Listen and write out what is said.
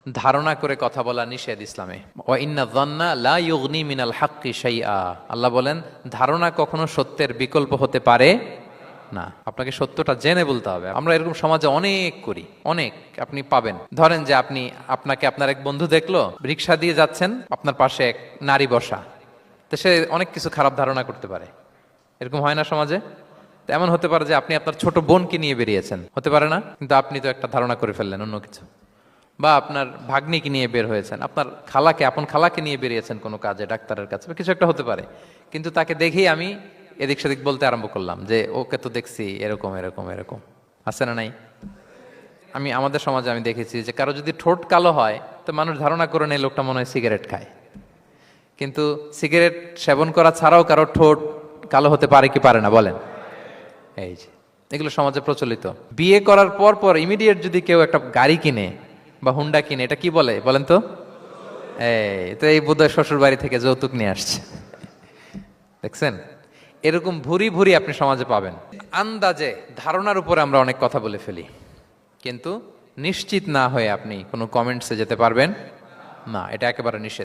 ধারণা করে কথা বলা নিষেধ ইসলামে। ওয়া ইন্না যান্না লা ইউগনি মিনাল হাক্কি শাইআ, আল্লাহ বলেন ধারণা কখনো সত্যের বিকল্প হতে পারে না। আপনাকে সত্যটা জেনে বলতে হবে। আমরা এরকম সমাজে অনেক করি, অনেক আপনি পাবেন। ধরেন যে আপনাকে আপনার এক বন্ধু দেখলো, রিক্সা দিয়ে যাচ্ছেন, আপনার পাশে এক নারী বসা, তো সে অনেক কিছু খারাপ ধারণা করতে পারে। এরকম হয় না সমাজে? তো এমন হতে পারে যে আপনি আপনার ছোট বোনকে নিয়ে বেরিয়েছেন, হতে পারে না? কিন্তু আপনি তো একটা ধারণা করে ফেললেন অন্য কিছু। বা আপনার ভাগ্নিকে নিয়ে বের হয়েছেন, আপনার খালাকে, আপন খালাকে নিয়ে বেরিয়েছেন কোনো কাজে, ডাক্তারের কাছে, বা কিছু একটা হতে পারে। কিন্তু তাকে দেখেই আমি এদিক সেদিক বলতে আরম্ভ করলাম যে ওকে তো দেখছি এরকম এরকম এরকম। আছে না নাই? আমাদের সমাজে আমি দেখেছি যে কারো যদি ঠোঁট কালো হয় তো মানুষ ধারণা করে নেয় লোকটা মনে হয় সিগারেট খায়। কিন্তু সিগারেট সেবন করা ছাড়াও কারো ঠোঁট কালো হতে পারে কি পারে না বলেন? এই যে এগুলো সমাজে প্রচলিত। বিয়ে করার পর পর ইমিডিয়েট যদি কেউ একটা গাড়ি কিনে বা হুন্ডা কিনে, এটা কি বলে বলেন তো? এই বোধহয় শ্বশুর বাড়ি থেকে যৌতুক নিয়ে আসছে। দেখছেন, এরকম ভুরি ভুরি আপনি সমাজে পাবেন। আন্দাজে, ধারণার উপরে আমরা অনেক কথা বলে ফেলি, কিন্তু নিশ্চিত না হয়ে আপনি কোনো কমেন্টসে যেতে পারবেন না। এটা একেবারে নিষেধ।